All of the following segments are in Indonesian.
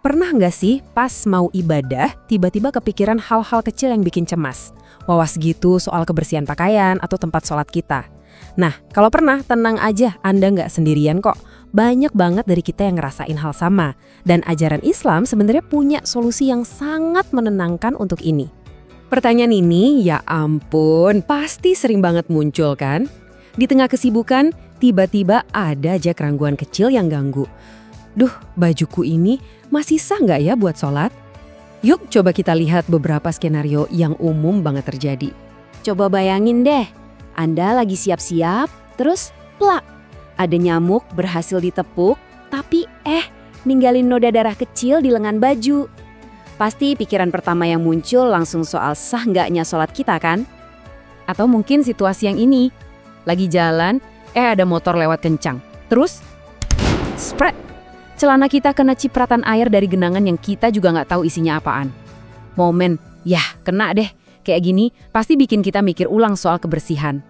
Pernah nggak sih pas mau ibadah, tiba-tiba kepikiran hal-hal kecil yang bikin cemas? Wawas gitu soal kebersihan pakaian atau tempat sholat kita. Nah, kalau pernah, tenang aja, Anda nggak sendirian kok. Banyak banget dari kita yang ngerasain hal sama. Dan ajaran Islam sebenarnya punya solusi yang sangat menenangkan untuk ini. Pertanyaan ini, ya ampun, pasti sering banget muncul kan? Di tengah kesibukan, tiba-tiba ada aja kerangguan kecil yang ganggu. Duh, bajuku ini masih sah nggak ya buat sholat? Yuk coba kita lihat beberapa skenario yang umum banget terjadi. Coba bayangin deh, Anda lagi siap-siap, terus plak. Ada nyamuk berhasil ditepuk, tapi ninggalin noda darah kecil di lengan baju. Pasti pikiran pertama yang muncul langsung soal sah nggaknya sholat kita kan? Atau mungkin situasi yang ini, lagi jalan, ada motor lewat kencang. Terus, spread. Celana kita kena cipratan air dari genangan yang kita juga nggak tahu isinya apaan. Momen, kena deh. Kayak gini, pasti bikin kita mikir ulang soal kebersihan.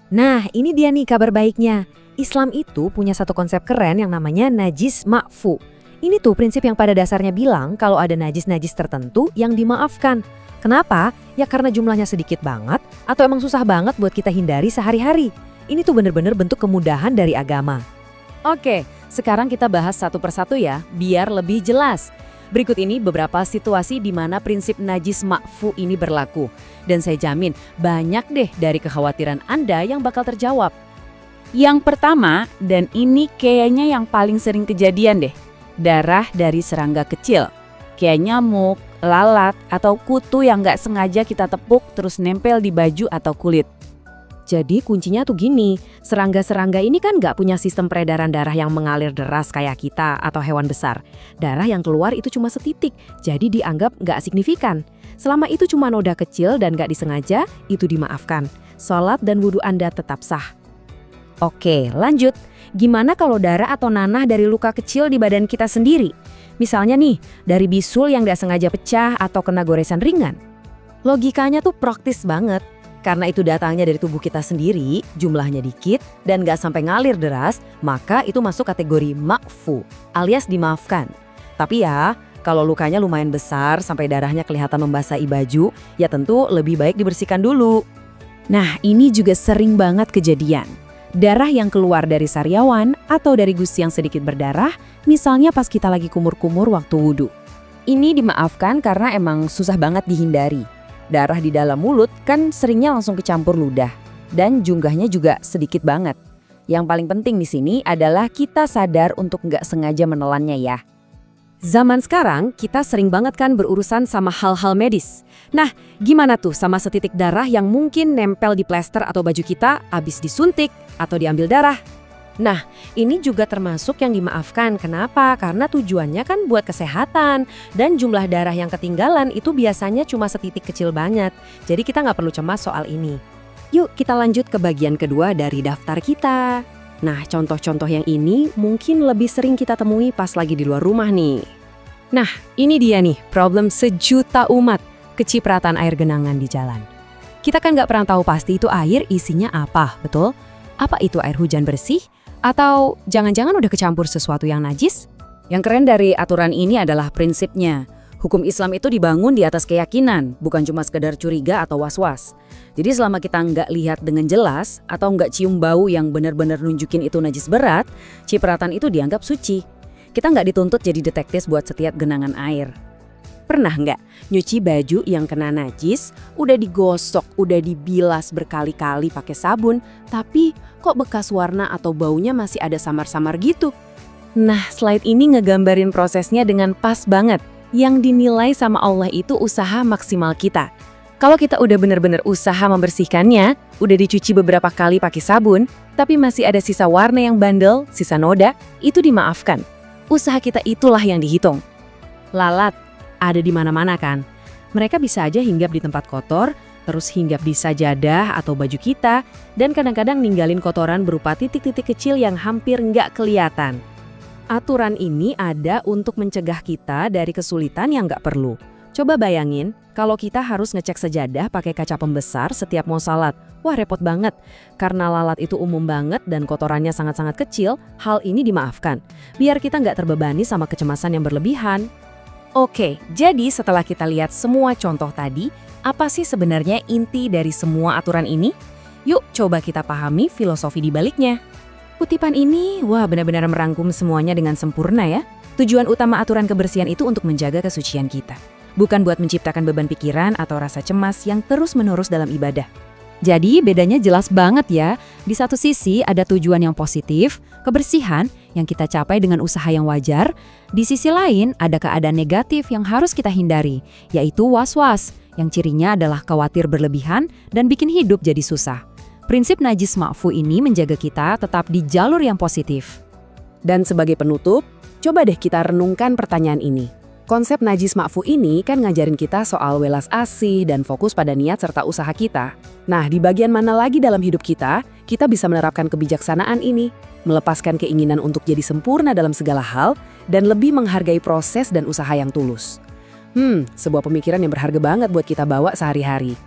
Nah, ini dia nih kabar baiknya. Islam itu punya satu konsep keren yang namanya najis ma'fu. Ini tuh prinsip yang pada dasarnya bilang kalau ada najis-najis tertentu yang dimaafkan. Kenapa? Ya karena jumlahnya sedikit banget atau emang susah banget buat kita hindari sehari-hari. Ini tuh bener-bener bentuk kemudahan dari agama. Oke, sekarang kita bahas satu persatu ya, biar lebih jelas. Berikut ini beberapa situasi di mana prinsip najis ma'fu ini berlaku. Dan saya jamin banyak deh dari kekhawatiran Anda yang bakal terjawab. Yang pertama, dan ini kayaknya yang paling sering kejadian deh, darah dari serangga kecil. Kayak nyamuk, lalat, atau kutu yang nggak sengaja kita tepuk terus nempel di baju atau kulit. Jadi kuncinya tuh gini, serangga-serangga ini kan nggak punya sistem peredaran darah yang mengalir deras kayak kita atau hewan besar. Darah yang keluar itu cuma setitik, jadi dianggap nggak signifikan. Selama itu cuma noda kecil dan nggak disengaja, itu dimaafkan. Sholat dan wudhu Anda tetap sah. Oke, lanjut. Gimana kalau darah atau nanah dari luka kecil di badan kita sendiri? Misalnya nih, dari bisul yang nggak sengaja pecah atau kena goresan ringan. Logikanya tuh praktis banget. Karena itu datangnya dari tubuh kita sendiri, jumlahnya dikit, dan nggak sampai ngalir deras, maka itu masuk kategori ma'fu, alias dimaafkan. Tapi ya, kalau lukanya lumayan besar sampai darahnya kelihatan membasahi baju, ya tentu lebih baik dibersihkan dulu. Nah, ini juga sering banget kejadian. Darah yang keluar dari sariawan atau dari gusi yang sedikit berdarah, misalnya pas kita lagi kumur-kumur waktu wudhu. Ini dimaafkan karena emang susah banget dihindari. Darah di dalam mulut kan seringnya langsung kecampur ludah dan jumlahnya juga sedikit banget. Yang paling penting di sini adalah kita sadar untuk nggak sengaja menelannya ya. Zaman sekarang kita sering banget kan berurusan sama hal-hal medis. Nah, gimana tuh sama setitik darah yang mungkin nempel di plester atau baju kita abis disuntik atau diambil darah? Nah, ini juga termasuk yang dimaafkan. Kenapa? Karena tujuannya kan buat kesehatan. Dan jumlah darah yang ketinggalan itu biasanya cuma setitik kecil banget. Jadi kita nggak perlu cemas soal ini. Yuk kita lanjut ke bagian kedua dari daftar kita. Nah, contoh-contoh yang ini mungkin lebih sering kita temui pas lagi di luar rumah nih. Nah, ini dia nih problem sejuta umat. Kecipratan air genangan di jalan. Kita kan nggak pernah tahu pasti itu air isinya apa, betul? Apa itu air hujan bersih? Atau jangan-jangan udah kecampur sesuatu yang najis? Yang keren dari aturan ini adalah prinsipnya. Hukum Islam itu dibangun di atas keyakinan, bukan cuma sekedar curiga atau was-was. Jadi selama kita nggak lihat dengan jelas atau nggak cium bau yang benar-benar nunjukin itu najis berat, cipratan itu dianggap suci. Kita nggak dituntut jadi detektif buat setiap genangan air. Pernah nggak nyuci baju yang kena najis, udah digosok, udah dibilas berkali-kali pakai sabun, tapi kok bekas warna atau baunya masih ada samar-samar gitu? Nah, slide ini ngegambarin prosesnya dengan pas banget. Yang dinilai sama Allah itu usaha maksimal kita. Kalau kita udah bener-bener usaha membersihkannya, udah dicuci beberapa kali pakai sabun, tapi masih ada sisa warna yang bandel, sisa noda, itu dimaafkan. Usaha kita itulah yang dihitung. Lalat ada di mana-mana kan. Mereka bisa aja hinggap di tempat kotor, terus hinggap di sajadah atau baju kita, dan kadang-kadang ninggalin kotoran berupa titik-titik kecil yang hampir nggak kelihatan. Aturan ini ada untuk mencegah kita dari kesulitan yang nggak perlu. Coba bayangin, kalau kita harus ngecek sajadah pakai kaca pembesar setiap mau salat. Wah, repot banget. Karena lalat itu umum banget dan kotorannya sangat-sangat kecil, hal ini dimaafkan. Biar kita nggak terbebani sama kecemasan yang berlebihan. Oke, jadi setelah kita lihat semua contoh tadi, apa sih sebenarnya inti dari semua aturan ini? Yuk coba kita pahami filosofi di baliknya. Kutipan ini, wah benar-benar merangkum semuanya dengan sempurna ya. Tujuan utama aturan kebersihan itu untuk menjaga kesucian kita. Bukan buat menciptakan beban pikiran atau rasa cemas yang terus-menerus dalam ibadah. Jadi bedanya jelas banget ya. Di satu sisi ada tujuan yang positif, kebersihan yang kita capai dengan usaha yang wajar. Di sisi lain ada keadaan negatif yang harus kita hindari, yaitu was-was, yang cirinya adalah khawatir berlebihan dan bikin hidup jadi susah. Prinsip najis ma'fu ini menjaga kita tetap di jalur yang positif. Dan sebagai penutup, coba deh kita renungkan pertanyaan ini. Konsep najis ma'fu ini kan ngajarin kita soal welas asih dan fokus pada niat serta usaha kita. Nah, di bagian mana lagi dalam hidup kita bisa menerapkan kebijaksanaan ini, melepaskan keinginan untuk jadi sempurna dalam segala hal, dan lebih menghargai proses dan usaha yang tulus. Sebuah pemikiran yang berharga banget buat kita bawa sehari-hari.